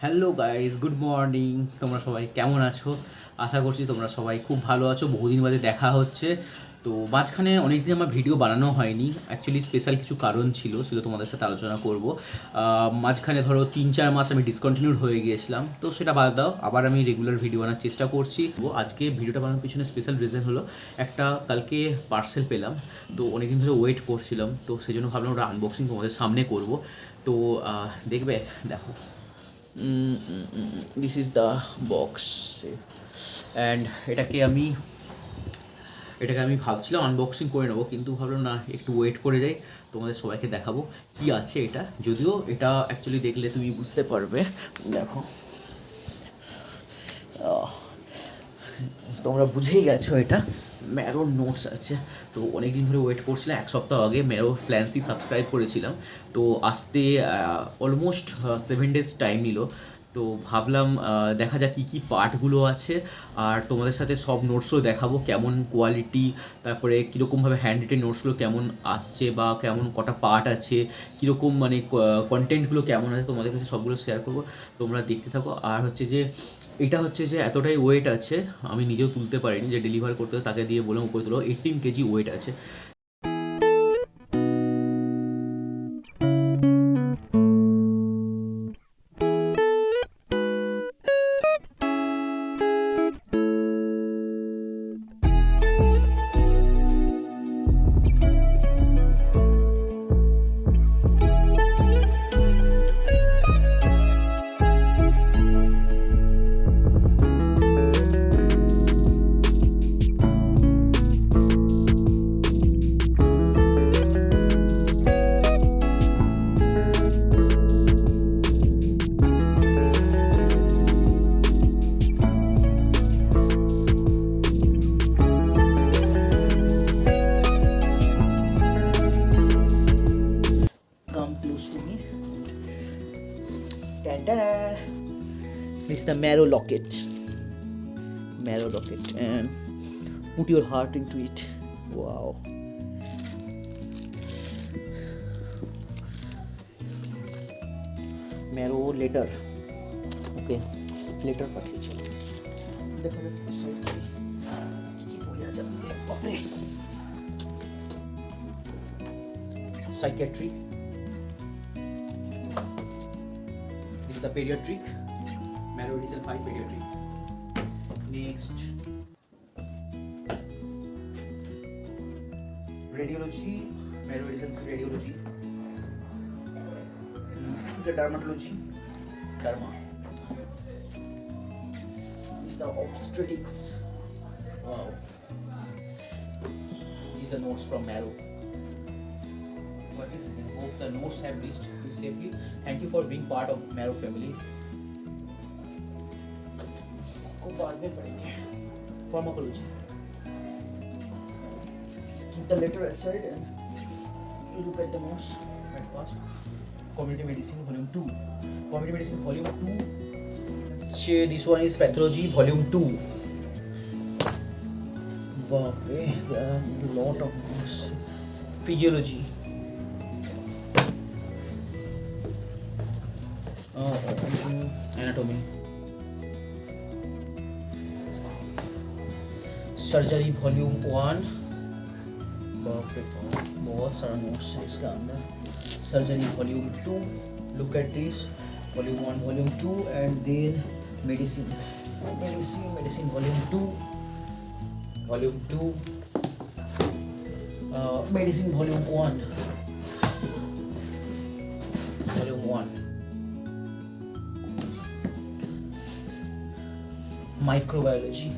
Hello guys, good morning. তোমরা সবাই কেমন আছো? আশা করছি তোমরা সবাই খুব ভালো আছো। বহুদিন বাদে দেখা হচ্ছে। তো মাঝখানে অনেকদিন আমার ভিডিও বানানো হয়নি। অ্যাকচুয়ালি স্পেশাল কিছু কারণ ছিল তোমাদের সাথে আলোচনা করব। মাঝখানে ধরো 3-4 মাস আমি ডিসকন্টিনিউড হয়ে গিয়েছিলাম, তো সেটা বাদ দাও। আবার আমি রেগুলার ভিডিও বানার চেষ্টা করছি। তো আজকে ভিডিওটা বানানোর পিছনে স্পেশাল রিজন হলো একটা কালকে পার্সেল পেলাম। তো অনেকদিন ধরে ওয়েট করছিলাম, তো সেই জন্য ভাবলাম ওটা আনবক্সিং তোমাদের সামনে করব। তো দেখবে, দেখো, this is the box. And এটাকে আমি ভাবছিলাম আনবক্সিং করে নেবো, কিন্তু ভাবলাম না, একটু ওয়েট করে যাই, তোমাদের সবাইকে দেখাবো কি আছে এটা। যদিও এটা অ্যাকচুয়ালি দেখলে তুমি বুঝতে পারবে। দেখো, তোমরা বুঝেই গেছো এটা ম্যারোর নোটস আছে। তো অনেক দিন ধরে ওয়েট করছিলাম, এক সপ্তাহ আগে ম্যারো প্ল্যান্সি সাবস্ক্রাইব করেছিলাম। তো আসতে অলমোস্ট 7 days টাইম নিল। তো ভাবলাম দেখা যাক কী কী পার্টগুলো আছে, আর তোমাদের সাথে সব নোটসও দেখাবো, কেমন কোয়ালিটি, তারপরে কীরকমভাবে হ্যান্ড রিটেন নোটসগুলো কেমন আসছে, বা কেমন কটা পার্ট আছে, কীরকম মানে কন্টেন্টগুলো কেমন আছে, তোমাদের কাছে সবগুলো শেয়ার করবো। তোমরা দেখতে থাকো। আর এটা হচ্ছে যে এতটাই ওয়েট আছে, আমি নিজেও তুলতে পারিনি, যে ডেলিভার করতে তাকে দিয়ে বললাম উপরে তুলো। 18 কেজি ওয়েট আছে। Come close to me. Ta-da! This is the marrow locket. Marrow locket, and put your heart into it. Wow. Marrow letter. Okay, letter পাঠিয়েছে। দেখো সাইড কি বোঝা যাবে। বাপরে, psychiatry. This is the pediatric, Marrow Edition 5 pediatric. Next, radiology, Marrow Edition 3 radiology. The dermatology, derma. This is the obstetrics. Wow. These are notes from Marrow. Hope the notes have reached you safely. Thank you for being part of Marrow family. इसको बाद में पढ़ेंगे. Pharmacology. Keep the letter aside and look at the notes at first. Community Medicine Volume 2. Community Medicine Volume 2. This one is Pathology Volume 2. Wow, there are a lot of notes. Physiology. Anatomy. Surgery Volume 1. बहुत सारा notes है इसके अंदर. Surgery Volume 2. Look at this. Volume 1, Volume 2, and then Medicine Volume 2. Volume 2. Medicine Volume 1. Volume 1. Microbiology.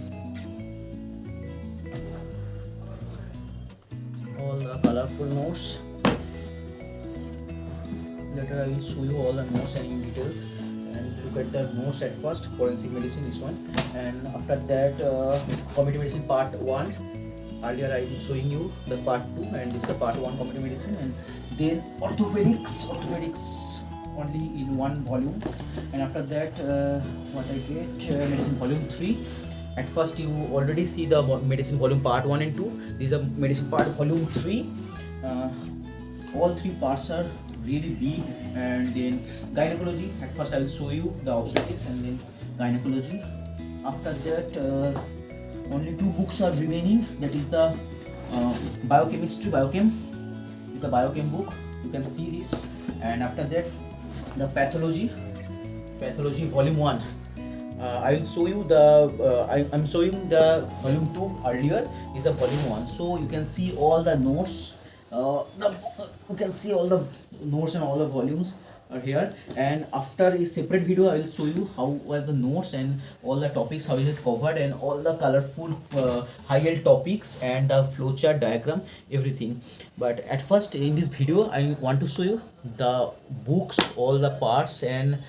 All the colorful notes. Later I will show you all the notes and in details. And look at the notes at first. Forensic medicine, this one. And after that, community medicine part 1. Earlier I was showing you the part 2, and this is the part 1 community medicine. And then orthopedics only in one volume. And after that, what I get, medicine volume 3. At first you already see the medicine volume part 1 and 2. These are medicine part volume 3. All three parts are really big. And then gynecology, at first I will show you the obstetrics and then gynecology. After that only two books are remaining, that is the biochemistry, biochem is the biochem book, you can see this. And after that the pathology volume 1. I will show you the I'm showing the volume 2 earlier, is the volume 1. So you can see all the notes, you can see all the notes and all the volumes are here. And after a separate video I will show you how was the notes and all the topics, how is it covered, and all the colorful high yield topics and the flowchart diagram, everything. But at first in this video I want to show you the books, all the parts. And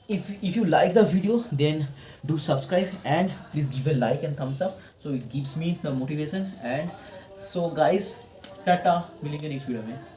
if you like the video, then do subscribe and please give a like and thumbs up, so it gives me the motivation. And so guys, tata, मिलेंगे next video में.